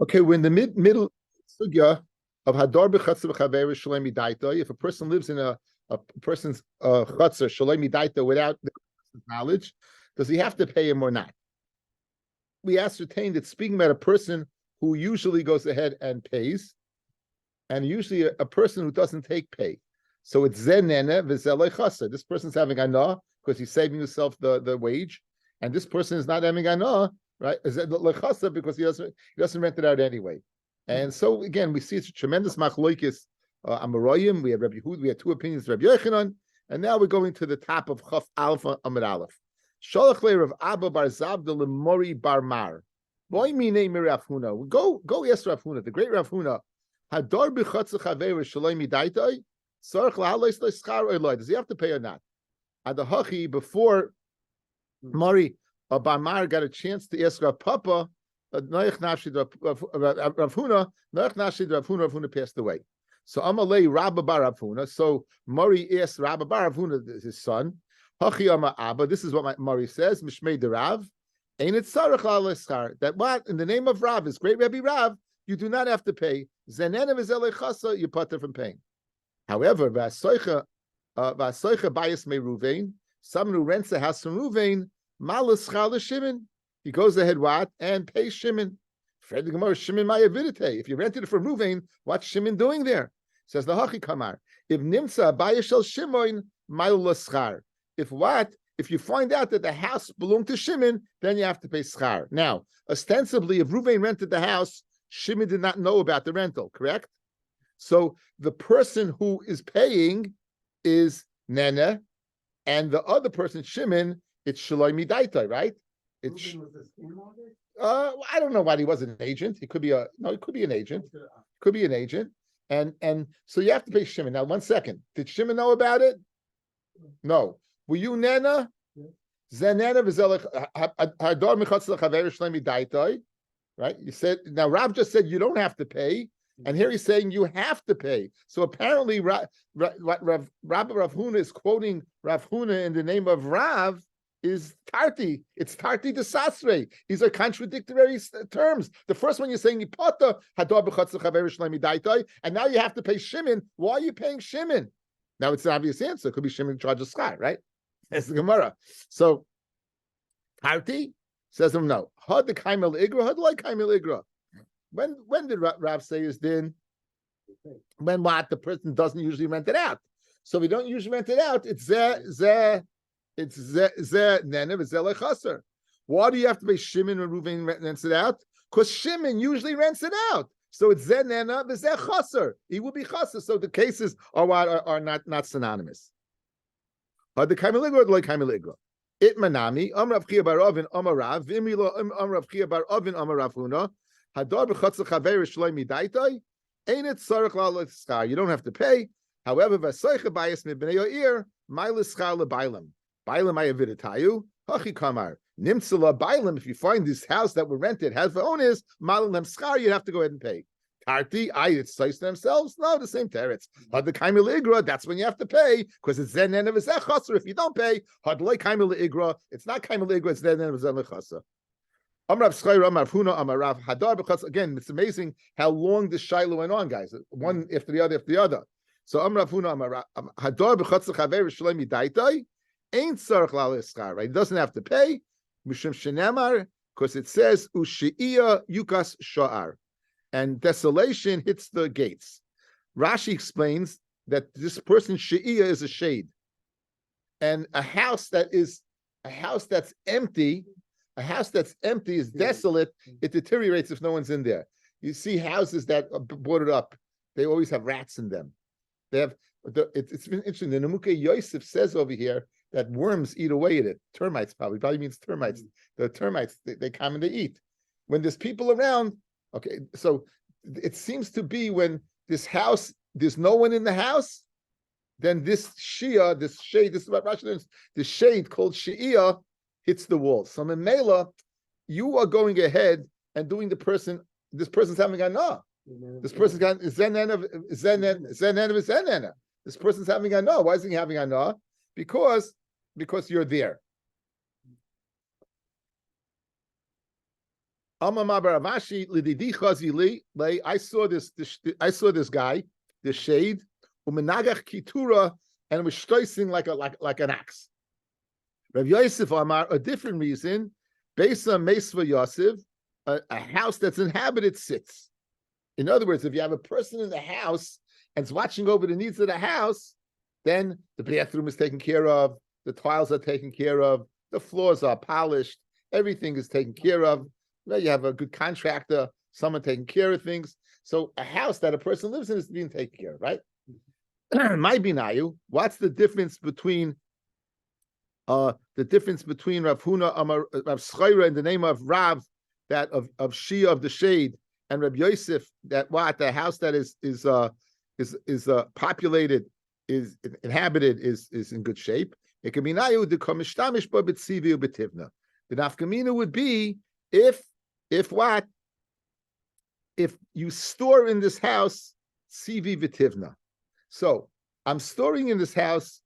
Okay, we're in the middle sugya of hadar b'chatzah b'chaver shalei midaita. If a person lives in a person's chatzah shalei midaita without the knowledge, does he have to pay him or not? We ascertained that speaking about a person who usually goes ahead and pays, and usually a person who doesn't take pay. So it's zenene v'zelei chasa. This person's having anah because he's saving himself the wage, and this person is not having anah, right? Is lechasa because he doesn't rent it out anyway. And so again, we see it's a tremendous machloikis amoraim. We had Rabbi Hud, we had two opinions, Rabbi Yochanan, and now we're going to the top of Chaf Alpha Amid Aleph. Sholach le Rav Abba bar Zavda lemori bar Mar. Boy mine mi Rav Huna. Go yes Rav Huna, the great Rav Huna. Hadar b'chatz chaver shalei midaitai. Sarach lahalois leschar oiloi. Does he have to pay or not? At the hachi before Mari bar Mar got a chance to ask Rav Papa. Rav Huna passed away. So Amalei Rabba bar Rav Huna. So Mari asked Rabba bar Rav Huna, his son. Hachi Ama Abba. This is what Mari says. Mishmei de Rav. Ain't it sarach la'aleschar? That what in the name of Rav, his great Rabbi Rav, you do not have to pay. Zenena v'zelei chasa, you putter from paying. However, v'asoicha bayis me Ruvain, someone who rents a house from Ruvain, malaschar l'Shimon. He goes ahead what and pays Shimon. Fred the Gemara Shimon mayavidite. If you rented it from Ruvain, what's Shimon doing there? Says the Hachi Kamar. If nimsa bayis shel Shimon malaschar. If you find out that the house belonged to Shimon, then you have to pay schar. Now, ostensibly, if Ruvain rented the house, Shimon did not know about the rental, correct? So the person who is paying is Nene, and the other person, Shimon, it's Shaloi Midaitai, right? It's I don't know why he was an agent. He could be it could be an agent. Could be an agent. And so you have to pay Shimon. Now, 1 second. Did Shimon know about it? No. Were you Nena? Zenena v'zelech hadar mechatz lechaver shlemi daitai. Right? You said now. Rav just said you don't have to pay, and here he's saying you have to pay. So apparently, Rabbi Rav Huna is quoting Rav Huna in the name of Rav is tarti. It's tarti de sasre. These are contradictory terms. The first one you're saying ipata hadar mechatz lechaver shlemi daitai, and now you have to pay Shimon. Why are you paying Shimon? Now it's an obvious answer. It could be Shimon charges sky, right? That's the Gemara. So, Tarti says him no. Had the kaimel igra, had like kaimel igra. When did Rav say his din? When what the person doesn't usually rent it out. So if you don't usually rent it out, it's nene v'zeh lechaser. Why do you have to pay Shimon when Ruvain rents it out? Because Shimon usually rents it out. So it's zeh nena v'zeh chaser. He will be chaser. So the cases are not synonymous. The kaimeligra like kaimeligra. It manami Rav Chia bar Ovin Rav v'imilo Rav Chia bar Ovin Rav Huna hadar b'chatz chaver shloi midaitai ain't it sarach la'leschar. You don't have to pay. However, v'asoicha bayis mibnei yo'ir ma'leschar lebailam bailam ayaviditayu hachi kamar nimtzela bailam. If you find this house that were rented has the owners malam schar, you have to go ahead and pay. Tarti, it's size themselves. No, the same teretz. Had the kaimel igra, that's when you have to pay because it's zen and chaser. If you don't pay, had like kaimel igra, it's not kaimel igra, it's zen and chaser. Amrav Schayr, Amrav Huna, Amarav Hadar. Because again, it's amazing how long this shiloh went on, guys. One after the other. So Amrav Huna, Amarav Hadar b'chatz chaver shlemi daitai ain't sarach la'leschar. Right? He doesn't have to pay. Mishum shenemar because it says ushiya yukas sha'ar. And desolation hits the gates. Rashi explains that this person's she'iyah is a shade, and a house that's empty is desolate. It deteriorates if no one's in there. You see houses that are boarded up; they always have rats in them. They have. It's been interesting. The Nemuke Yosef says over here that worms eat away at it. Termites probably means termites. The termites they come and they eat. When there's people around. Okay, so it seems to be when this house, there's no one in the house, then this shia, this shade, this is what Rashi learns, the shade called shia hits the wall. So Memela, you are going ahead and doing this person's having anah. This person's got zenena. This person's having anah. Why is he having anah? Because you're there. I saw this guy, the shade, umenagach kitura, and was stoicing like an axe. Rav Yosef Amar, a different reason, based on Mesva Yosef, a house that's inhabited sits. In other words, if you have a person in the house and it's watching over the needs of the house, then the bathroom is taken care of, the tiles are taken care of, the floors are polished, everything is taken care of. You have a good contractor, someone taking care of things. So a house that a person lives in is being taken care of, right? My binayu, what's the difference between Rav Huna Rav Schreira in the name of Rav, that of Shia of the shade, and Rabbi Yosef, that the house that is populated, is inhabited, is in good shape. It can be nayu the komishtamish ba b'tzivi u'b'tivna. The nafkamina would be if you store in this house tzivi v'tivna. So I'm storing in this house,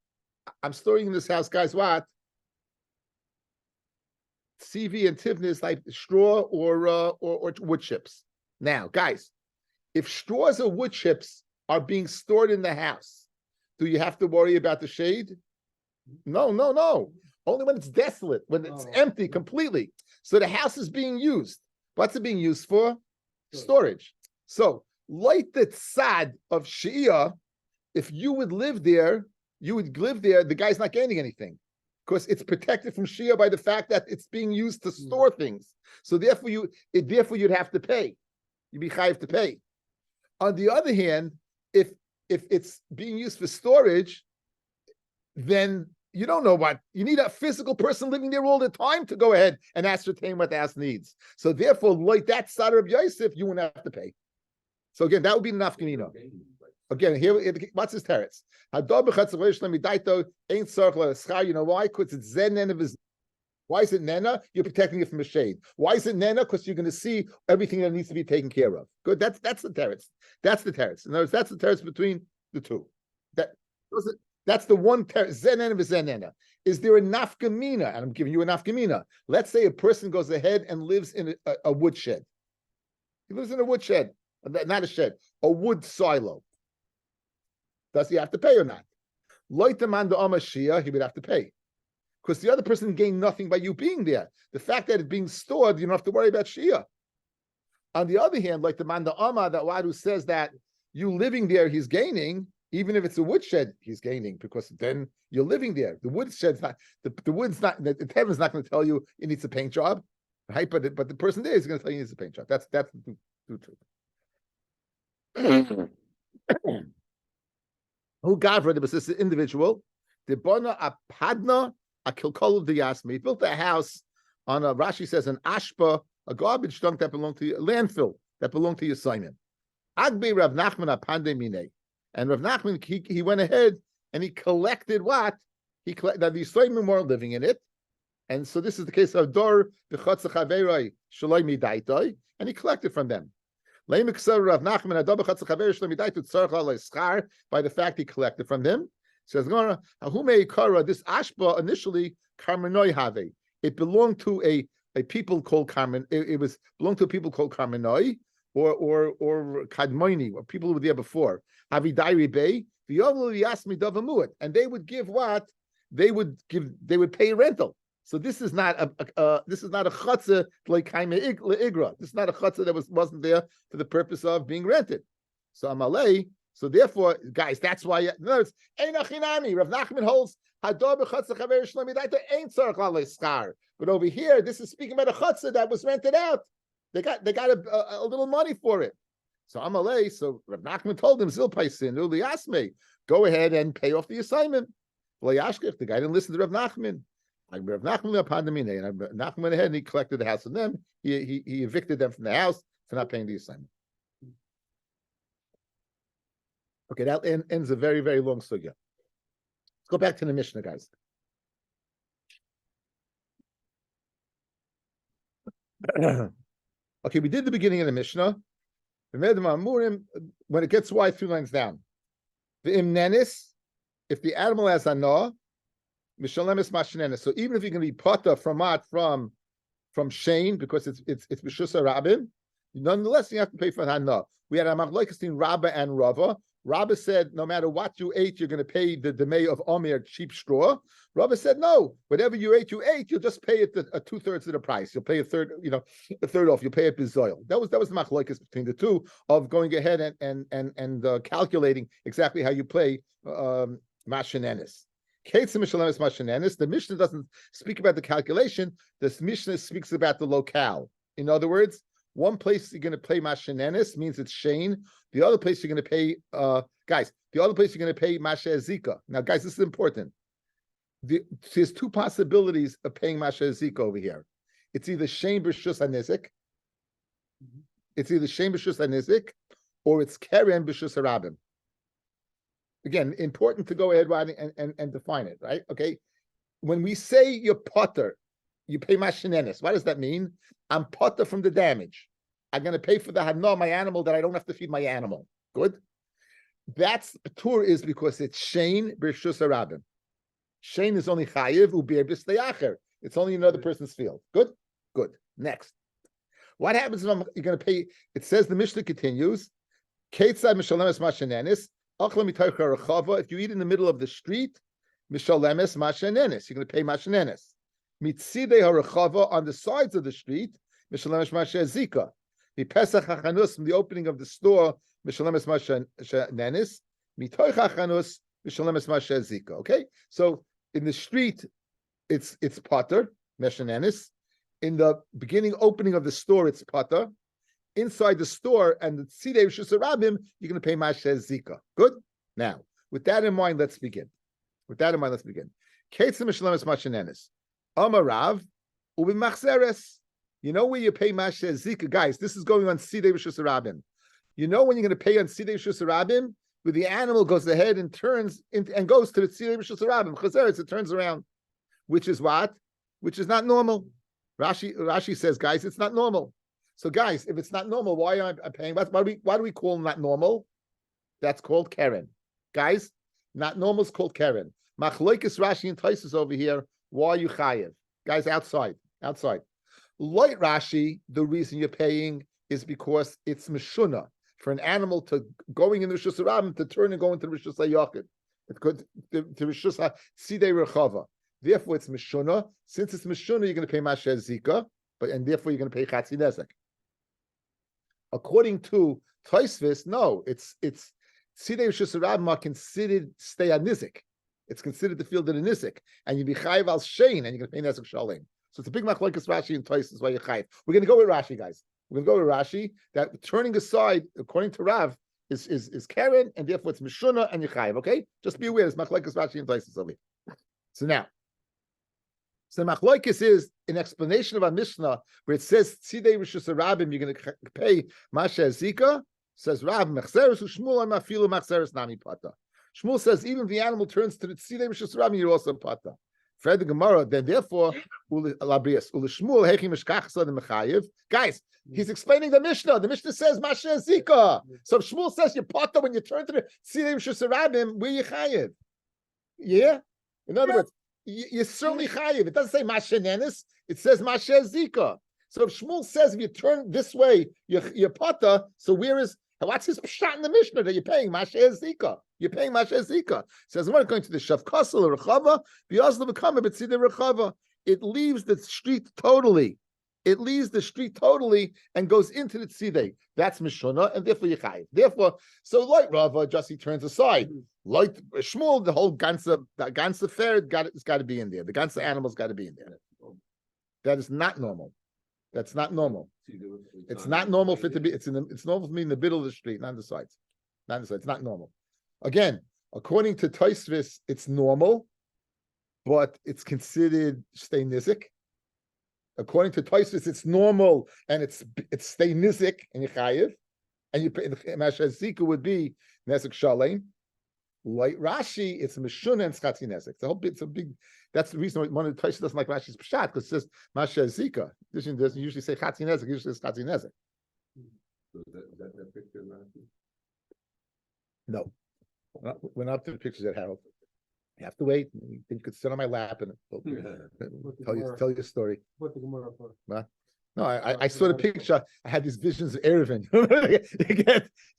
guys. What? CV and tivna is like straw or wood chips. Now, guys, if straws or wood chips are being stored in the house, do you have to worry about the shade? No. Only when it's desolate, when it's empty completely. So the house is being used. What's it being used for? Storage. So, like the tzad of Shia, if you would live there, the guy's not gaining anything, because it's protected from Shia by the fact that it's being used to store things. So therefore you'd have to pay. You'd be chayiv to pay. On the other hand, if it's being used for storage, then you don't know what. You need a physical person living there all the time to go ahead and ascertain what the house needs. So therefore, like that Sadar of Yosef, you wouldn't have to pay. So again, that would be the nafkamina. Again, here, what's his teretz? You know why? Because it's zen of his. Why is it nena? You're protecting it from the shade. Why is it nena? Because you're going to see everything that needs to be taken care of. Good. That's the teretz. That's the teretz. In other words, that's the teretz between the two. That's the one teretz. Zen of his zen nena. Is there a nafkamina? And I'm giving you a nafkamina. Let's say a person goes ahead and lives in a wood shed. He lives in a wood shed, not a shed, a wood silo. Does he have to pay or not? Loitamanda Amashia, he would have to pay. Because the other person gained nothing by you being there. The fact that it's being stored, you don't have to worry about Shia. On the other hand, like the Manda Amma, that Wadu says that you living there, he's gaining, even if it's a woodshed, he's gaining, because then you're living there. The woodshed's not, the wood's not, the heaven's not going to tell you it needs a paint job, right? But the person there is going to tell you it needs a paint job. That's the truth. Who gavra the individual? The bona a padna a kilkol the yasmi. He built a house on a, Rashi says, an ashpa, a garbage dump that belonged to a landfill that belonged to Yisayim. Agbe Rav Nachman a pandemine, and Rav Nachman he went ahead and he collected what he collected. That the Yisayim were living in it, and so this is the case of Dor b'chotz chaveroi shloimi daitoi, and he collected from them. By the fact he collected from them, says this ashba initially karmenoi have. It belonged to a people called Karmen. It was belonged to a people called Karmenoi or Kadmoini, or people who were there before. Havidai Bay, and they would give what? They would pay rental. So this is not a chutzah like kaime igra. This is not a chutzah that wasn't there for the purpose of being rented. So amalei. So therefore, guys, that's why. In other words, einachinami. Rav Nachman holds hador b'chutzah chaver shlomi daita ain't tzarich lalei schar. But over here, this is speaking about a chutzah that was rented out. They got a little money for it. So amalei. So Rav Nachman told him zilpaisin uli asme. Go ahead and pay off the assignment. The guy didn't listen to Rav Nachman. And Rav Nachman went ahead and he collected the house from them. He evicted them from the house for not paying the assignment. Okay, that ends a very, very long sugya. Let's go back to the Mishnah, guys. Okay, we did the beginning of the Mishnah. When it gets wide, 3 lines down. The imnenis, if the animal has anah, Mishalemis Mashanena. So even if you're going to be pata from from Shane because it's B'shus Rabim. Nonetheless, you have to pay for Hana. We had a machlokes between Rabba and Rava. Rabba said, no matter what you ate, you're going to pay the demay of Omer, cheap straw. Rabba said, no, whatever you ate, you'll just pay it 2/3 of the price. You'll pay a third off. You'll pay it bizoil. That was the machlokes between the two of going ahead and calculating exactly how you play mashenenis. The Mishnah doesn't speak about the calculation. The Mishnah speaks about the locale. In other words, one place you're going to pay mashenenis means it's Shane. The other place you're going to pay, the other place you're going to pay mashe zika. Now, guys, this is important. There's two possibilities of paying mashe zika over here. It's either Shane b'shus hanizik. It's either Shane b'shus hanizik, or it's Keren b'shus harabim. Again, important to go ahead and define it, right? Okay. When we say you're potter, you pay mashenenis. What does that mean? I'm potter from the damage. I'm going to pay for the hana, my animal, that I don't have to feed my animal. Good. That's patur is because it's Shane b'shus harabim. Shane is only chayiv u'bir b'steyacher. It's only another person's field. Good. Good. Next. What happens if you're going to pay? It says the Mishnah continues. Ketzad mishalemes mashenenis. If you eat in the middle of the street, mishalemes mashenenis. You're going to pay mashenenis. Mitzidei harachava, on the sides of the street, mishalemes mashezika. Mipesach hachanus, from the opening of the store, mishalemes mashenenis. Mitoich hachanus, mishalemes mashezika. Okay, so in the street, it's potter mashenenis. In the beginning opening of the store, it's potter. Inside the store and the tzidei rishus harabim, you're going to pay mashez zika. Good. Now, with that in mind, let's begin. Ketzim mishlemes mashenenis. Amarav ubimachzeres. You know where you pay mashez zika, guys. This is going on tzidei rishus harabim. You know when you're going to pay on tzidei rishus harabim, where the animal goes ahead and turns and goes to the tzidei rishus harabim. Chazeres, it turns around, which is what? Which is not normal. Rashi says, guys, it's not normal. So, guys, if it's not normal, why am I paying? Why do we call not normal? That's called Keren. Guys, not normal is called Keren. Machloikis Rashi and Taisus over here. Why are you chayev? Guys, outside. Light Rashi, the reason you're paying is because it's meshuna for an animal to going in the Rishus Harabim to turn and go into the Rishus HaYachid. It's good to Rishus HaTzidei Rechava. Therefore, it's meshuna. Since it's meshuna, you're going to pay mashez zika, and therefore you're going to pay chatzi nezek. According to Tosfos, no, it's tzidei rishus harabim are considered stay on nizik. It's considered the field of the nizik, and you be chayiv al shein, and you're going to pay nezek shalim. So it's a big machlokes Rashi and Tosfos why you're chayiv. We're going to go with Rashi, guys. We're going to go with Rashi that turning aside, according to Rav, is Karen, and therefore it's mishuna and you're chayiv. Okay, just be aware. It's machlokes Rashi and Tosfos over here. So now. So machlokes is an explanation of our Mishnah where it says tzidei rishus harabim you're going to pay mashez zika. Says Rav mechzeres u'Shmuel mafilu mechzeres nami pata. Shmuel says even if the animal turns to the tzidei rishus harabim you're also pata. Fred the Gemara then therefore labrias u'Shmuel hechi mishkach sa the mechayev. Guys, he's explaining the Mishnah. The Mishnah says mashez zika. So Shmuel says you're pata when you turn to the tzidei rishus harabim where you chayev. Yeah. In other words. You're certainly chayiv. It doesn't say mashenenis. It says mashez zika. So if Shmuel says if you turn this way, you're pata. So what's his pshat in the Mishnah that you're paying mashez zika? You're paying mashez zika. It says we're going to the shavkasel or rechava. V'yazla v'kama b'tzidei rechava. It leaves the street totally. And goes into the tzidei. That's mishuna, and therefore you're chayiv. Therefore, so like Rava, just he turns aside. Like Shmuel, the whole ganze fair it's got to be in there. The ganze animal's got to be in there. That is not normal. That's not normal. It's not normal for it to be. It's normal for me in the middle of the street, not on the sides. It's not normal. Again, according to Tosfos, it's normal, but it's considered stay nizik. According to Tosfos, it's normal and it's stay nizik and you chayiv, and you pay the mashez zika would be nezek shalem. Like Rashi, it's meshuna and chatzi nezek. It's a big. That's the reason why one of the Tosfos doesn't like Rashi's pshat because it says mashez zika. This doesn't usually say chatzi nezek. It usually says chatzi nezek. So is that picture, Rashi? No, we're not up to the pictures that Harold. You have to wait. You could sit on my lap and tell you a story. What the Gemara for? No, I saw the picture. I had these visions of Erevin.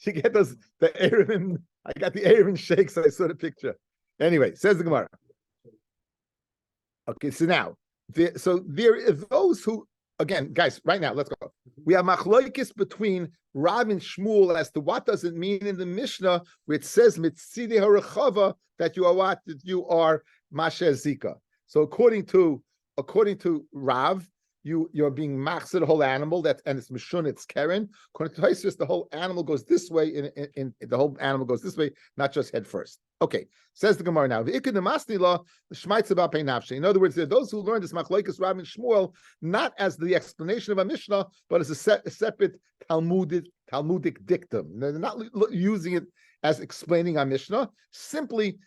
you get those the Erevin. I got the Erevin shakes. I saw the picture. Anyway, says the Gemara. Okay, so now there are those who, again, guys, right now, let's go. We have machloikis between Rav and Shmuel as to what does it mean in the Mishnah where it says mitzidei harechava that you are what? That you are masher zika. So according to Rav, you're being machzir the whole animal, and it's mishun, it's keren. According to Tosfos, the whole animal goes this way, in the whole animal goes this way, not just head first. Okay, says the Gemara now. In other words, there are those who learn this machlokes Rav and Shmuel not as the explanation of a Mishnah, but as a separate Talmudic dictum. They're not using it as explaining a Mishnah. Simply,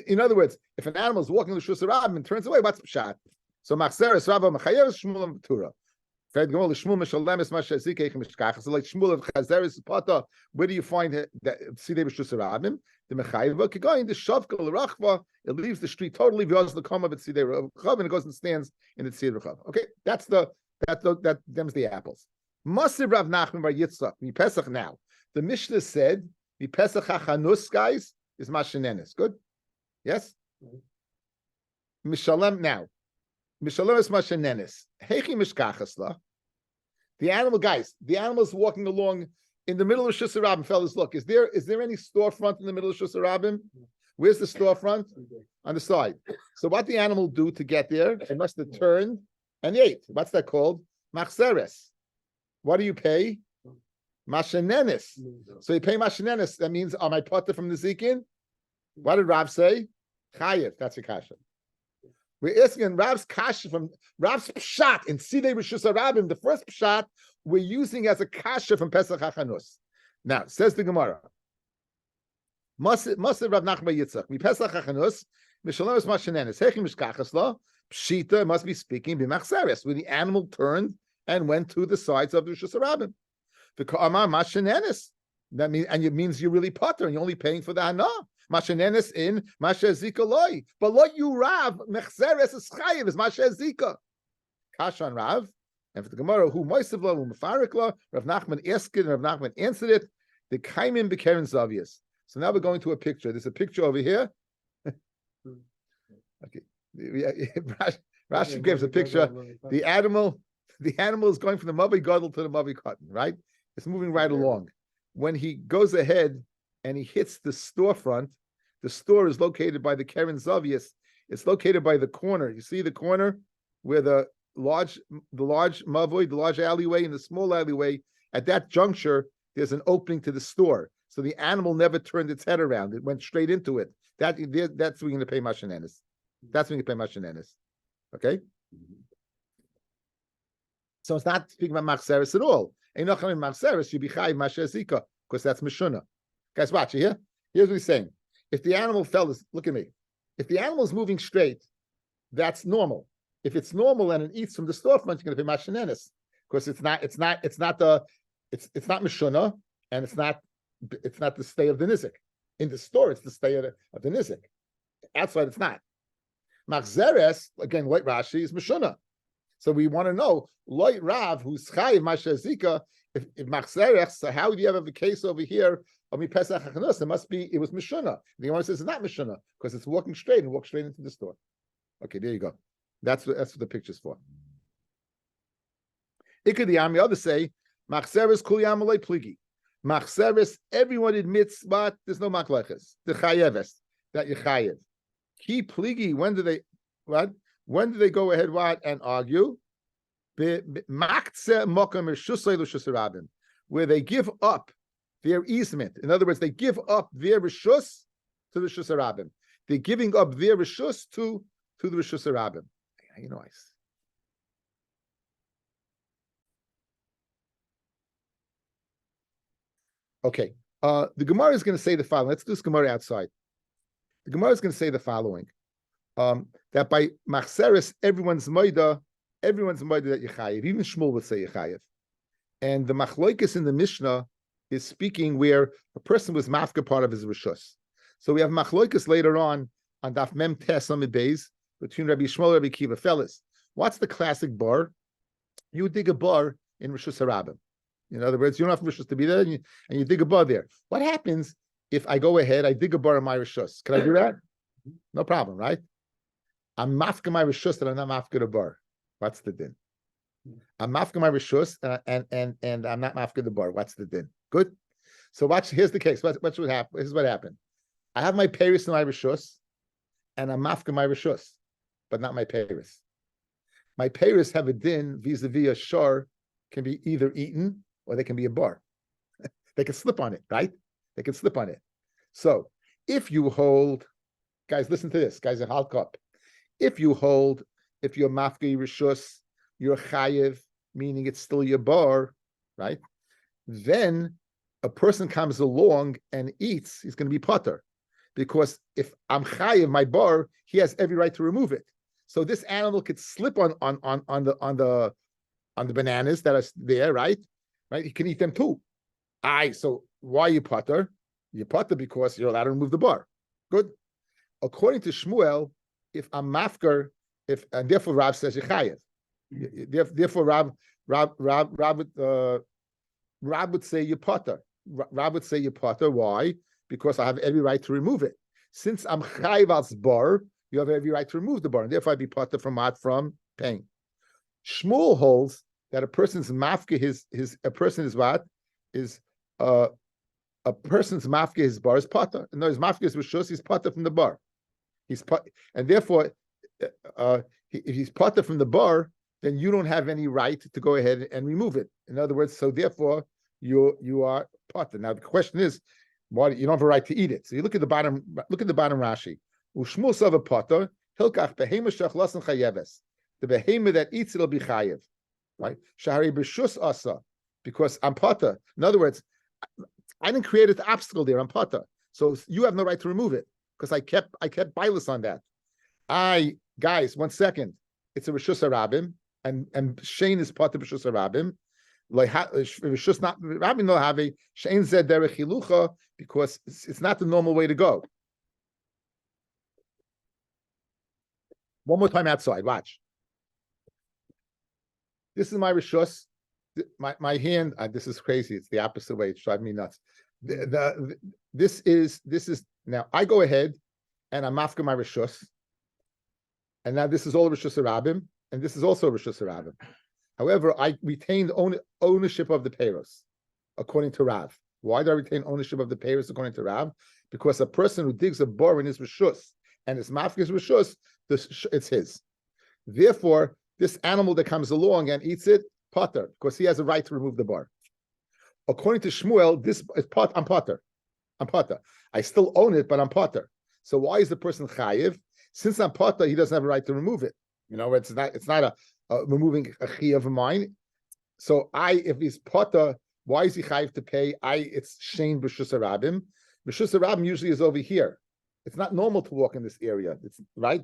in other words, if an animal is walking the Shus Rabbim and turns away, what's pshat? So Machzeres Rabba Mechayeres Shmuel Matura. So like Shmuel of Chazeres Pata, where do you find that Sidei B'Shus Rabbim? The Mechayeva going the Shavka L'Rachva. It leaves the street totally. V'yaz l'Kama B'Sidei Rachav, and it goes and stands in the Tzid Rachav. Okay, that them's the apples. Masiv Rav Nachman Bar Yitzchak Pesach now. The Mishnah said Pesach Hachanus, guys, is Mashenenes. Good, yes. Mishalem now. Mishalem is Mashenenes. Hechi Mishkachasla. The animal, guys, the animal is walking along in the middle of Shus Rabbim. Fellas, look, is there any storefront in the middle of Shus Rabbim? Where's the storefront? On the side. So what the animal do to get there? It must have turned and ate. What's that called? Machzeres. What do you pay? Mashenenes. So you pay Mashenenes. That means, am I potter from the Zikin? What did Rav say? Chayev. That's a kasha. We're asking Rav's kasha from Rav's pshat in Sidei B'Shus Rabbim. The first pshat we're using as a kasha from Pesach Hachanus. Now, says the Gemara. Must Rav Nachman Yitzchak. Mi Pesach Hachanus. Mishalom es Mashenenes. Hechi Mishkachasla. Pshita must be speaking b'machzeres, where the animal turned and went to the sides of the Shus Rabbim. The Ka'amar Mashenenes. That means, and it means you're really potter and you're only paying for the hana. Mashenenes in Masher Zika loy. But what you Rav, Mechzeres is Chayiv, is Masher Zika. Kashan Rav, and for the Gemara, who Moisevla, who Mefarikla, Rav Nachman asked it, and Rav Nachman answered it, the Kaimim Bekeren Zavias. So now we're going to a picture. There's a picture over here. Okay. Rashi gives a picture. The animal is going from the Mavi Gadol to the Mavi Cotton, right? It's moving right along. When he goes ahead and he hits the storefront, the store is located by the Keren Zavias. It's located by the corner. You see the corner where the large Mavoi, the large alleyway and the small alleyway, at that juncture, there's an opening to the store. So the animal never turned its head around. It went straight into it. That's where you're going to pay Mashenenes. That's when you pay Mashenenes. Okay? So it's not speaking about Machzeres at all. Ain't not coming Machzeres, you be Chayiv Masher Zika, because that's Mishuna. Guys, watch you here. Here's what he's saying. If the animal look at me. If the animal is moving straight, that's normal. If it's normal and it eats from the storefront, you're going to pay Mashenenes. Because it's not Mishuna, and it's not the stay of the Nizik. In the store, it's the stay of the Nizik. Outside, it's not. Machzeres, again, like Rashi, is Mishuna. So we want to know, Loit Rav, who's Chayiv Masher Zika, if Machzeres, so how do you have a case over here of Mi Pesach HaChanus? It was Mishuna. The one says it's not Mishuna, because it's walking straight and walks straight into the store. Okay, there you go. That's what the picture's for. Ikadiyam, the others say, Machzeres Kul Yam Alei Pligi. Machzeres, everyone admits, but there's no Machlechas. The Chayeves, that you Chayev. Ki Pligi, when do they go ahead and argue? Where they give up their easement. In other words, they give up their rishus to the Rishus Rabbim. They're giving up their rishus to the Rishus Rabbim. You know, okay. The Gemara is going to say the following. Let's do this Gemara outside. The Gemara is going to say the following. That by Machzeres, everyone's moida that Yechayev. Even Shmuel would say Yechayev. And the Machloikis in the Mishnah is speaking where a person was mafka part of his rishus. So we have Machloikis later on on Daf Mem Tes Amid Beis between Rabbi Shmuel and Rabbi Kiva. Fellas, what's the classic bar? You dig a bar in Rishus Harabim. In other words, you don't have Rishus to be there, and you dig a bar there. What happens if I go ahead, I dig a bar in my Rishus? Can I do that? No problem, right? I'm mafka my Rishus and I'm not mafka the bar. What's the din? I'm mafka my Rishus and I'm not mafka the bar. What's the din? Good. So watch. Here's the case. What should happen? This is what happened. I have my Paris in my Rishus, and I'm mafka my Rishus, but not my Paris. My Paris have a din vis-a-vis a shar, can be either eaten or they can be a bar. They can slip on it, right? They can slip on it. So if you hold, guys, listen to this, guys, in Halkop. If you're mafka Rishus, you're chayev, meaning it's still your bar, right? Then a person comes along and eats, he's going to be potter. Because if I'm chayev my bar, he has every right to remove it. So this animal could slip on the bananas that are there, right? Right? He can eat them too. So why you potter? You potter because you're allowed to remove the bar. Good. According to Shmuel, if I'm mafker, and therefore Rav says you're chayev. Therefore Rav would say you potter. Rav would say you potter. Why? Because I have every right to remove it. Since I'm chayiv al bar, you have every right to remove the bar, and therefore I'd be potter from pain. Shmuel holds that a person's mafka a person's mafka his bar is potter. No, his mafka is rishus, he's potter from the bar. And therefore, if he's potter from the bar, then you don't have any right to go ahead and remove it. In other words, so therefore you are potter. Now the question is, why you don't have a right to eat it? So you look at the bottom. Look at the bottom Rashi. Ushmul sava potter hilkach behema shachlasan chayeves. The behema that eats it'll be chayev, right? Shahari b'shus asa, because I'm potter. In other words, I didn't create an obstacle there. I'm potter, so you have no right to remove it because I kept bilus on that. Guys, 1 second. It's a rishus harabim, and Shane is potter b'shus harabim. Rishus not rabbi no have Shane zed derech hilucha because it's not the normal way to go. One more time outside. Watch. This is my rishus. My hand. This is crazy. It's the opposite way. It's driving me nuts. This is now. I go ahead and I'm mafka my rishus, and now this is all rishus harabim, and this is also rishus harabim. However, I retained ownership of the peiros, according to Rav. Why do I retain ownership of the peiros according to Rav? Because a person who digs a bar in his rishus and his mafka is rishus, it's his. Therefore, this animal that comes along and eats it, potter, because he has a right to remove the bar. According to Shmuel, this is pot. I'm potter. I still own it, but I'm potter. So why is the person chayiv? Since I'm potter, he doesn't have a right to remove it. You know, it's not a removing a chi of mine. So if he's potter, why is he chayiv to pay? It's shein b'shus harabim. B'shus harabim usually is over here. It's not normal to walk in this area. It's right.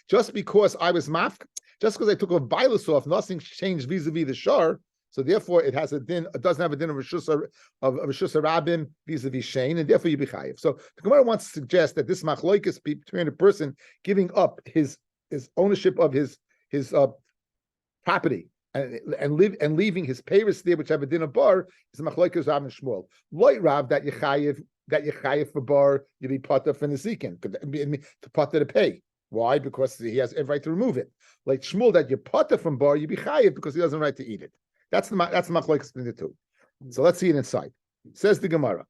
Just because I was mafk, just because I took a bilus off, nothing changed vis-a-vis the shar. So therefore, it has a din. It doesn't have a din of rishus harabim vis-a-vis shein, and therefore you be chayiv. So the Gemara wants to suggest that this machloikus between a person giving up his ownership of his property and leaving his peiros there, which have a din of bar, is machloikus Rav and Shmuel. Loy Rav that you chayiv for bar, you be potter for nezikin, to potter to pay. Why? Because he has every right to remove it. Like Shmuel, that you potter from bar, you be chayiv because he doesn't have a right to eat it. That's the machlokes between the two. So let's see it inside. Says the Gemara.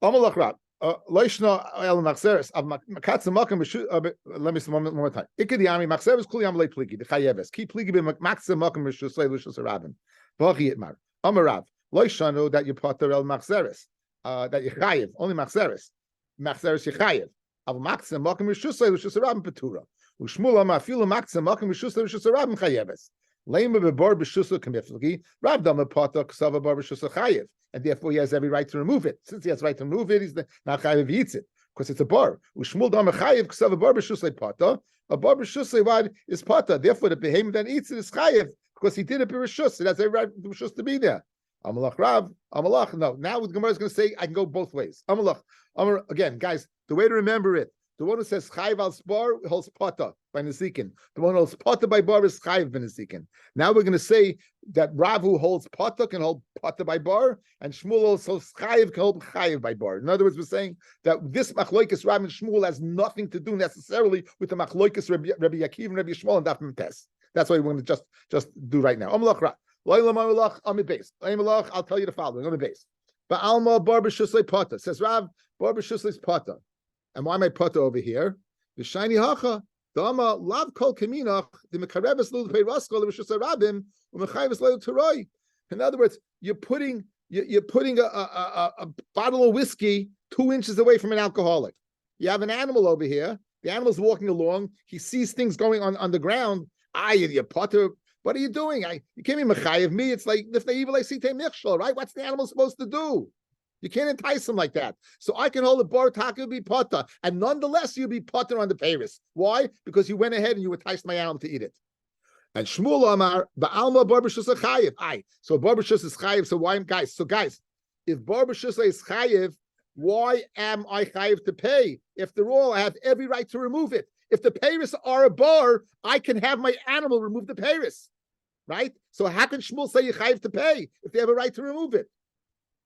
Amalach Rab. Loishna el machzeres of makatz makam. Let me say one more time. Ikadiyami machzeres kuli amalei pligi the chayeves. Keep pligi be makatz makam rishusay rishus rabim. V'achi itmar. Amarav. Loishanu that you potter el machzeres. That you chayev only machzeres. Machzeres you chayev. Av makatz makam rishusay rishus rabim petura. Ushmul amafilu makatz makam rishusay rishus rabim chayeves. Lema bebar b'shusa kamiflagi. Rav dama potter ksava bar b'shusa chayev. And therefore he has every right to remove it. Since he has right to remove it, he's not chayiv if he eats it, because it's a bar. Ushmul dama chayiv ksav a bar b'shusay pata. A bar b'shusay what is pata. Therefore the behemoth that eats it is chayiv because he did it b'rishus. It has every right for b'shus to be there. Amalach Rav, Amalach. No, now the Gemara is going to say I can go both ways. Amalach, again, guys. The way to remember it: The one who says chayiv al spar holds pata by nesikin. The one who holds pata by bar is chayiv by nesikin. Now we're going to say that Rav who holds pata can hold pata by bar, and Shmuel also chayiv can hold chayiv by bar. In other words, we're saying that this machloikas Rav and Shmuel has nothing to do necessarily with the machloikas Rabbi Yakiv and Rabbi Shmuel and Daf Mentes. That's what we're going to just do right now. I'll tell you the following on the base. But Alma bar b'shuslei pata says Rav bar b'shuslei's pata. And why am I pata over here? The shiny hacha, the ama lav kol kaminach, the mekareves lu pei raskol the b'shusei rabim, u'mechayves lu teroi. In other words, you're putting a bottle of whiskey 2 inches away from an alcoholic. You have an animal over here. The animal's walking along. He sees things going on the ground. You pata. What are you doing? You can't be mechayev me. It's like if the evil I see te michshel, right? What's the animal supposed to do? You can't entice him like that. So I can hold a bar taka be potter, and nonetheless you'll be potter on the peiris. Why? Because you went ahead and you enticed my animal to eat it. And Shmuel Amar ba'alma bar b'shus chayiv. So bar b'shus is chayiv. So why, guys? So guys, if bar b'shus is chayiv, why am I chayiv to pay? After all, I have every right to remove it. If the peiris are a bar, I can have my animal remove the peiris. Right? So how can Shmuel say you chayiv to pay if they have a right to remove it? It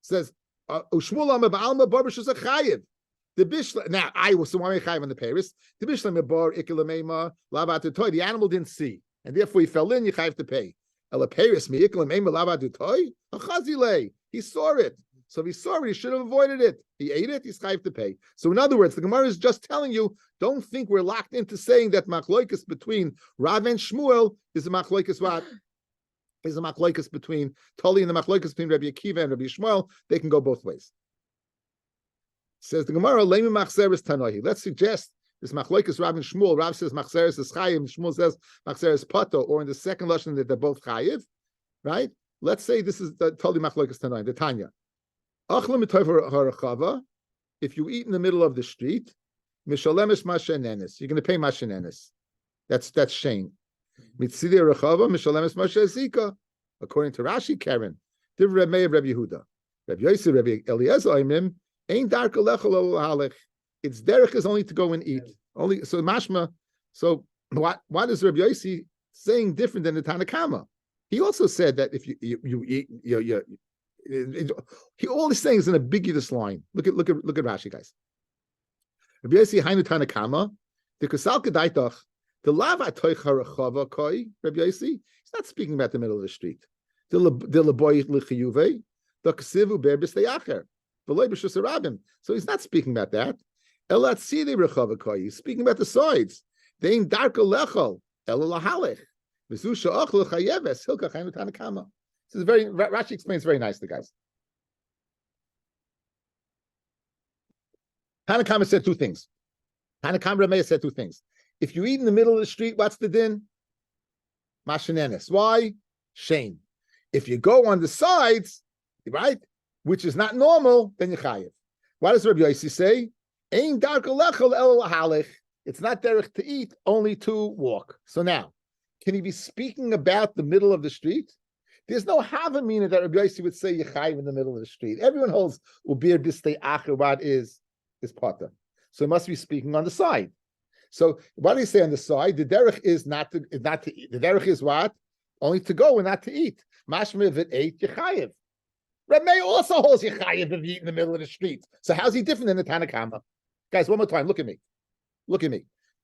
says Shmuel Amar ba'alma bar b'shus chayiv. The bishla now so why am I chayiv on the peiris? The bishla bar ikilameima lavat toy. The animal didn't see, and therefore he fell in. You chayiv to pay. Ela peiris mi ikilameima lavat toy. Achazile. He saw it. So if he saw it, he should have avoided it. He ate it. He's chayiv to pay. So in other words, the Gemara is just telling you: don't think we're locked into saying that machloikas between Rav and Shmuel is a machloikas what? Is a machloikas between Toli and the machloikas between Rabbi Akiva and Rabbi Shmuel. They can go both ways. Says the Gemara, Leimi machzeres tanohi. Let's suggest this machloikas Rav and Shmuel. Rav says machzeres is chayiv, Shmuel says machzeres pato, or in the second lashon that they're both chayiv, right? Let's say this is the Toli machloikas tanohi, the Tanya. If you eat in the middle of the street, mishalemes mashenenes, you're going to pay mashenenes. That's shame. Mitzidi rechava mishalemes mashezika. According to Rashi, Karen, div Rabbi of Rabbi Yehuda, Rabbi Yosef, Rabbi Eliezer, Aimim ain't dark lechol halech. Its derech is only to go and eat. Only so mashma. So what is Rabbi Yosef saying different than the Tanakama? He also said that if you eat all he's saying is an ambiguous line. Look at Rashi, guys. Rabbi Yossi hainu Tanakama, the kasal kedaitach, the lava toich harachava koi. Rabbi Yossi, he's not speaking about the middle of the street. The leboy lechiyuve, the kasivu berbis leyacher, the loy b'shus rabim. So he's not speaking about that. Elat sidi rechava koi. He's speaking about the sides. They ain't darka lechol ela lahalech. V'zu sha'ach lechayeves hilka hainu Tanakama. This is Rashi explains very nicely, guys. Tanakama said 2 things. Tanakama Rameya said 2 things. If you eat in the middle of the street, what's the din? Mashenenes. Why? Shame. If you go on the sides, right, which is not normal, then you chayiv. What does Rabbi Yossi say? Ein darka lechol el lahalech. It's not derech to eat, only to walk. So now, can he be speaking about the middle of the street? There's no havamina that Rabbi Yossi would say yechayiv in the middle of the street. Everyone holds ubir bistei acher. What is potter? So he must be speaking on the side. So what do you say on the side? The derech is not to eat. The derech is what? Only to go and not to eat. Mashma if it ate yechayiv. Rabbi also holds yechayiv if you eat in the middle of the street. So how's he different than the Tanakama? Guys, one more time. Look at me.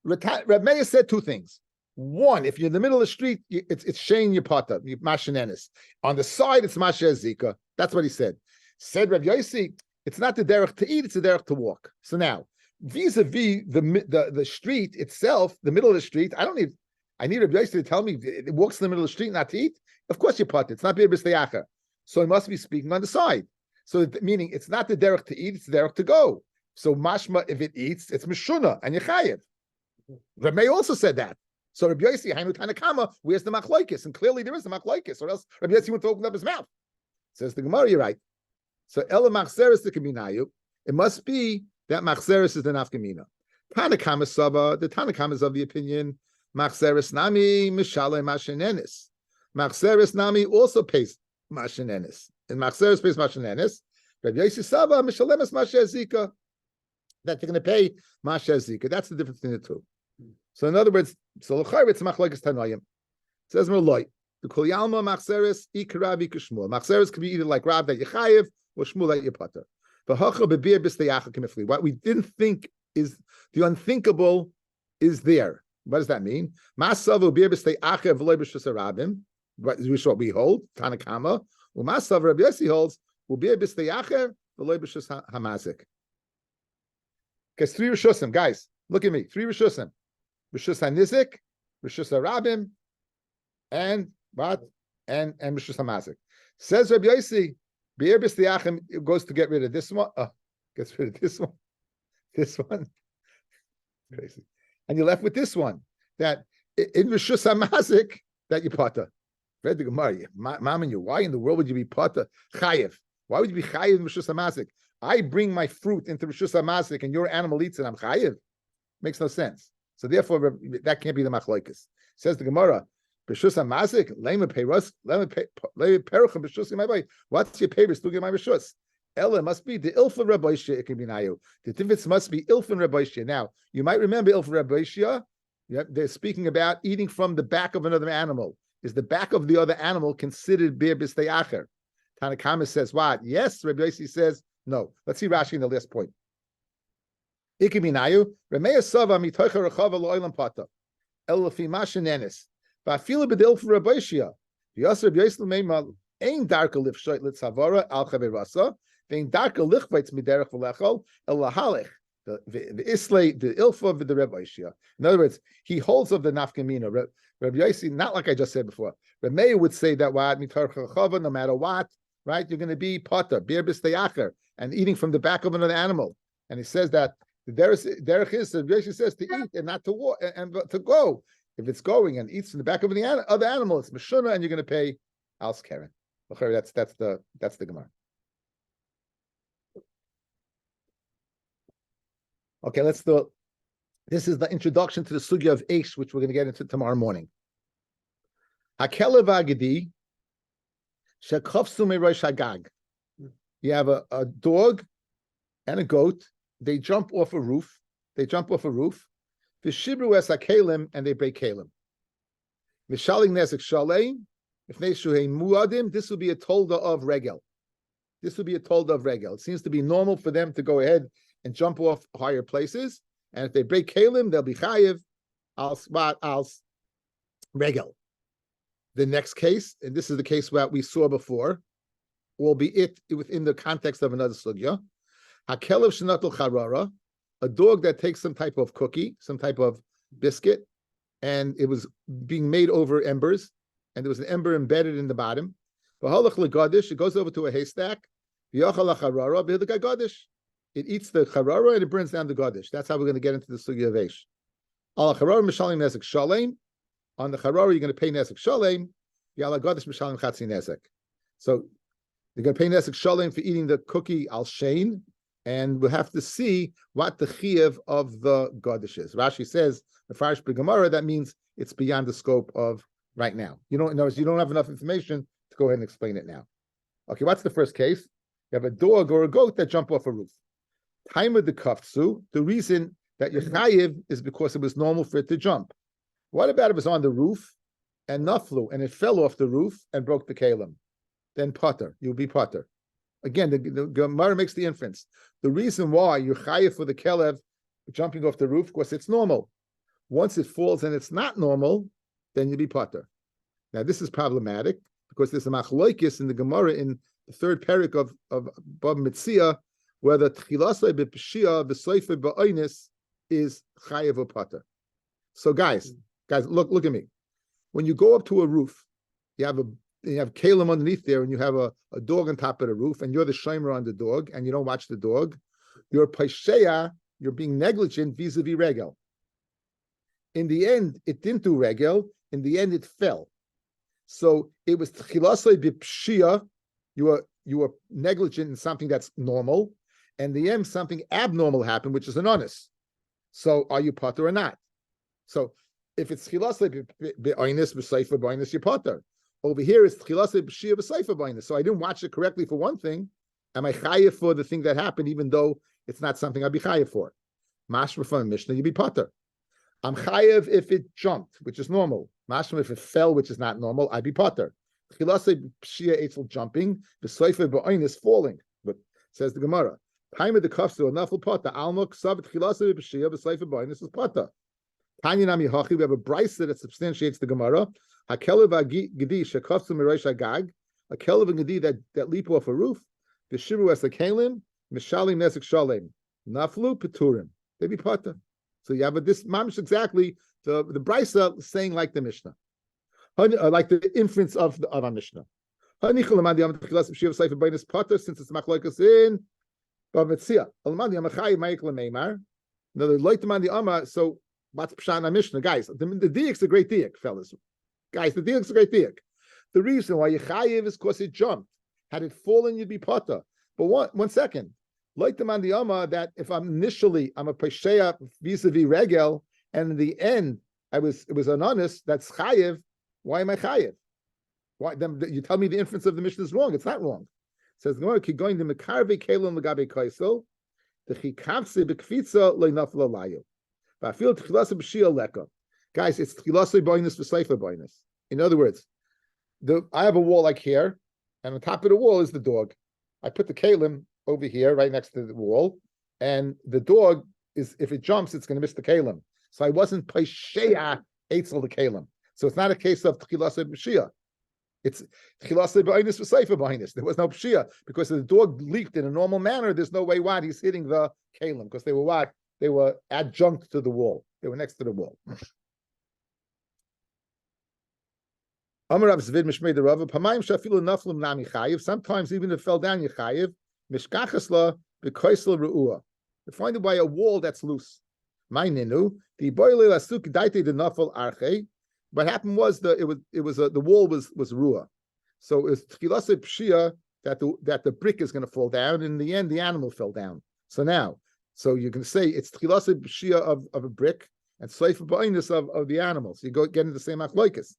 Rabbi said 2 things. One, if you're in the middle of the street, it's shein yipata, mashenenis. On the side, it's mashe zika. That's what he said. Said Rabbi Yossi, it's not the derech to eat, it's the derech to walk. So now, vis-a-vis the street itself, the middle of the street, I need Rabbi Yossi to tell me it walks in the middle of the street not to eat. Of course you put it. It's not bir b'steyacha. So he must be speaking on the side. So meaning it's not the derech to eat, it's the derech to go. So mashma, if it eats, it's mishuna and yechayev. Rabbi also said that. So Rabbi Yossi, Hainu Tanakama, where's the machloikis? And clearly there is the machloikis, or else Rabbi Yossi wouldn't open up his mouth. Says the Gemara, you're right. So Ela Machzeres the Kaminayu, it must be that Machzeres is the Nafkamina. Tanakama Saba, the Tanakama is of the opinion, Machzeres Nami, Mishale Mashenenis. Machzeres Nami also pays Mashenenis. And Machzeres pays Mashenenis. Rabbi Yossi Saba, Mishalemes Mashezika. that you're going to pay Masha Zika. That's the difference between the two. So in other words, so l'chayr it's machlokes tanayim. Says Merloi, the kol yalma machzeres ikaravi kishmul. Machzeres could be either like Rav that Yechayev or Shmuel that Yepater. What we didn't think is the unthinkable is there. What does that mean? Masav beer b'stei acher v'loy b'shus harabim. Which is what we hold. Tanakama. Umasav Rabbi Yossi holds beer b'stei acher v'loy b'shus hamazik. Because 3 Rishusim, guys, look at me. 3 Rishusim. Rishus HaNizik, Rishus HaRabim, and what? And Rishus HaMazik. Says Rabbi Yossi, Be'er B'Stiachim goes to get rid of this one. Gets rid of this one. This one. Crazy. And you're left with this one. That in Rishus HaMazik, that you pata. Read the Gemara. Maman, why in the world would you be pata? Chayev. Why would you be chayev in Rishus HaMazik? I bring my fruit into Rishus HaMazik and your animal eats it, I'm chayev. Makes no sense. So therefore, that can't be the machlokes. Says the Gemara, Rishus HaMazik, lema peiros, lema peruchim b'shus my boy. What's your peiros to get my rishus? Ella must be the ilfa Rabbi Shia. It can be nayu. The difference must be ilfa Rabbi Shia. Now you might remember ilfa Rabbi Shia. They're speaking about eating from the back of another animal. Is the back of the other animal considered beer b'stei acher? Tanakama says what? Yes. Rabbi Yossi says no. Let's see Rashi in the last point. Ikiminayu, Remeya Sava mitoicha rechava lo'olam pata. El lefi mashenenis. Va'afilu b'dil for Rabbi Shia. V'yasser Rabbi Yossi l'meima ein darka lifshoit litzavara al chaverasa. Vein darka lichvaitz miderech v'lechol el lahalech. The islay the ilfa of the Rabbi Shia. In other words, he holds of the nafkamina. Rabbi Yossi, not like I just said before. Remeya would say that what mitoicha rechava, no matter what, right? You're going to be pata, beer b'stei acher, and eating from the back of another animal. And he says that the derech is, the Rabbi says to eat and not to walk and to go. If it's going and eats in the back of the other animal, it's meshuna, and you're going to pay als keren. That's the Gemara. Okay, let's do. This is the introduction to the sugya of Eish, which we're going to get into tomorrow morning. Hakelev agedi shekofsu merosh hagag. You have a dog and a goat. They jump off a roof. V'shibru es hakelim, and they break kelim. V'shaling nesek shalei. If neshuhei muadim, this will be a tolda of regel. It seems to be normal for them to go ahead and jump off higher places. And if they break kelim, they'll be chayiv al regel. The next case, and this is the case that we saw before, will be it within the context of another sugya. Hakelev shenatul charara, a dog that takes some type of cookie, some type of biscuit, and it was being made over embers, and there was an ember embedded in the bottom. V'halach legadish, it goes over to a haystack. V'yachal charara b'hidlik gadish. It eats the charara and it burns down the gadish. That's how we're going to get into the sugya of Eish. Al charara mishalim nesek shalem. On the charara, you're going to pay nesek shalem. Yala gadish mishalim chatzi nesek. So you're going to pay nesek shalem for eating the cookie al shein. And we'll have to see what the chiyuv of the gadish is. Rashi says, Mefarish b'Gemara, that means it's beyond the scope of right now. You don't have enough information to go ahead and explain it now. Okay, what's the first case? You have a dog or a goat that jump off a roof. Time of the kaftsu, the reason that you're chayiv is because it was normal for it to jump. What about if it was on the roof and naflu, and it fell off the roof and broke the kalim? Then potter, you'll be potter. Again, the Gemara makes the inference. The reason why you're chayiv for the kelev jumping off the roof, because it's normal. Once it falls and it's not normal, then you'll be potter. Now, this is problematic because there's a machloikis in the Gemara in the third parak of Bab Mitzia, where the tchilasai b'pshia v'soife ba'oinis is chayiv or potter. So, guys, look at me. When you go up to a roof, you have kalim underneath there, and you have a dog on top of the roof, and you're the shomer on the dog, and you don't watch the dog. You're paisheya, you're being negligent vis-a-vis regel. In the end, it didn't do regel. In the end, it fell. So it was tchilasei b'pshia. You were negligent in something that's normal, and the end something abnormal happened, which is an honest. So are you potter or not? So if it's tchilasei b'oinis b'seifa b'oinis, you're potter. Over here is tchilasei b'shia b'seifa b'oinis. So I didn't watch it correctly for one thing. Am I chayiv for the thing that happened, even though it's not something I'd be chayiv for. Mashma from a Mishnah, you'd be potter. I'm chayiv if it jumped, which is normal. Mashma if it fell, which is not normal, I'd be potter. Chilase pshia etzel jumping, the soifer ba'oin is falling. But says the Gemara, Paima the kafsu anafel potter almok savet chilase pshia the soifer ba'oin is potter. Tanya nami hachi, we have a brisa that substantiates the Gemara. Hakelev agidi shekafsu mirosh agag, a kelev and gedi that leap off a roof. The shiru as a kalim, mishalim nesek shalem, naflu peturim. They be potter. So you have this mamish exactly the brisa saying like the Mishnah, like the inference of our Mishnah. Since it's machlokes in Bavitziah. So what's pshat in our Mishnah, guys? The diak's a great diak, fellas. Guys, the diak's a great diak. The reason why you chayiv is because it jumped. Had it fallen, you'd be potter. But one second. Like the mandiyama that if I'm a pesheya vis-a-vis regel, and in the end it was an honest, that's chayiv. Why am I chayiv? Why then you tell me the inference of the Mishnah is wrong? It's not wrong. It says Gemara keep going to mekarve kelon legabe kaisel, the chikavse bekfitza leinafla layu. But I feel tchilasa b'shia leka. Guys, it's tchilasa b'oinus v'seifa b'oinus. In other words, I have a wall like here, and on top of the wall is the dog. I put the kalim over here, right next to the wall, and the dog is, if it jumps, it's going to miss the kalim. So I wasn't paisheya eitzel the kalim. So it's not a case of tchilasa b'shia. It's tchilasa b'oinus v'seifa b'oinus. There was no pshia because the dog leaped in a normal manner. There's no way why he's hitting the kalim because they were what? They were adjunct to the wall. They were next to the wall. Sometimes even if it fell down, you chayiv. Mishkachasla b'koisel ru'ua. You find it by a wall that's loose. My ninu the boile lasuk daite the nafal arche. What happened was the wall was ru'ah. So it was tchilase pshia that the brick is going to fall down. In the end, the animal fell down. So you can say it's tchilase pshia of a brick and seif ba'inus of the animal. So you go get into the same achloikas.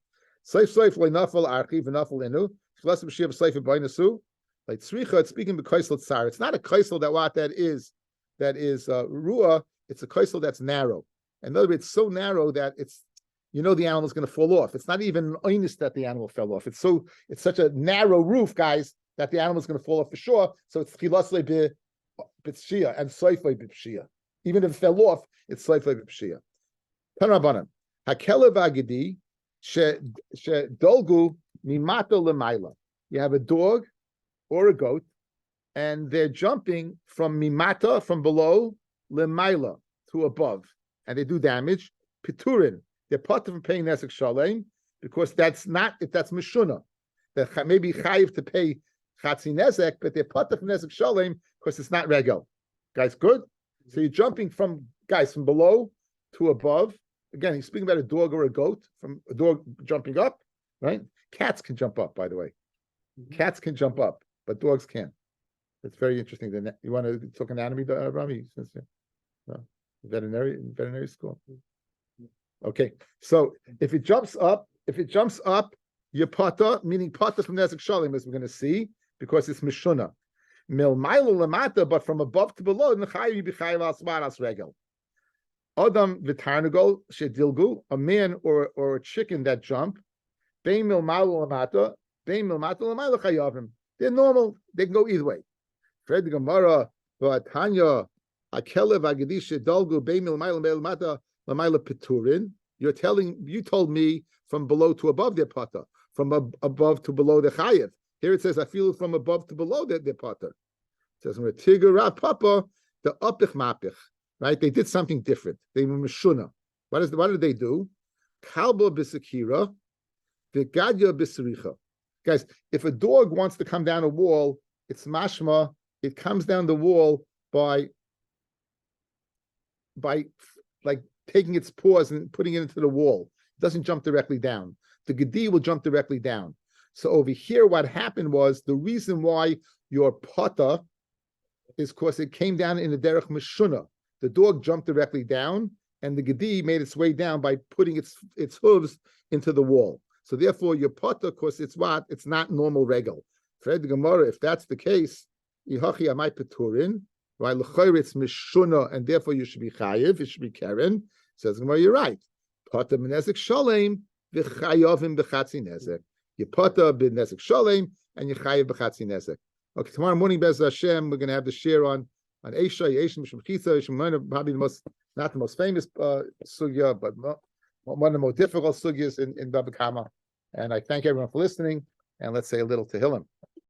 Seif nafal arche v'nafal inu tchilase pshia v'seif ba'inasu. Like tzricha, it's speaking of kaisel tsar. It's not a kaisel that is ruah. It's a kaisel that's narrow. In other words, it's so narrow that the animal's going to fall off. It's not even an oinus that the animal fell off. It's such a narrow roof, guys, that the animal's going to fall off for sure. So it's chilasle b'pshia and soifle b'pshia. Even if it fell off, it's soifle b'pshia. Tanrabanan hakelev agidi she dolgu mimato lemaila. You have a dog or a goat, and they're jumping from mimata, from below, lemaila, to above, and they do damage. Piturin, they're part of paying nesek shalem, because that's mishuna. That maybe chayiv to pay chatzi nesek, but they're part of nesek shalem because it's not regel. Guys, good? So you're jumping from below to above. Again, he's speaking about a dog or a goat, from a dog jumping up, right? Cats can jump up, by the way. Cats can jump up, but dogs can't. It's very interesting. You want to talk anatomy, Rabbi? Veterinary school. Okay, so if it jumps up, you're pata, meaning pata from Nezek Shalim, as we're going to see, because it's mishuna. Mil milo lamata, but from above to below, nechayu b'chayiv asmaras regel. Adam v'tarnagol shedilgu, a man or a chicken that jump, bein mil malo lamata, bein mil mata lamayla chayavim. They're normal. They can go either way. Fred the Gemara, Tanya, Akelev Agadi shedilgu, bein mil malo lamata lamayla peturin. You told me from below to above their pata, from above to below the chayiv. Here it says, I feel from above to below their pata. It says, Tigara Papa, the upich mapich, right? They did something different. They were mishuna. What did they do? Kalba bisakira, v'gadya bisaricha. Guys, if a dog wants to come down a wall, it's mashma. It comes down the wall by like taking its paws and putting it into the wall. It doesn't jump directly down. The gedi will jump directly down. So over here, what happened was the reason why your pata is because it came down in the derech mishuna. The dog jumped directly down, and the gedi made its way down by putting its hooves into the wall. So therefore, your pata, because it's not normal regel. Fred the Gemara, if that's the case, ihachi amai peturin, right? L'chayr it's mishuna, and therefore you should be chayiv. It should be keren. Says Gemara, you're right. Pata b'nezek shalem v'chayovim b'chatzi nezek. You pata b'nezek shalem and you chayiv b'chatzi nezek. Okay, tomorrow morning, Bez Hashem, we're going to have the share on Eisha, Yeshim, Shemchitza, Yeshim, probably not the most famous sugya, but one of the more difficult sugyas in Baba Kama. And I thank everyone for listening, and let's say a little Tehillim.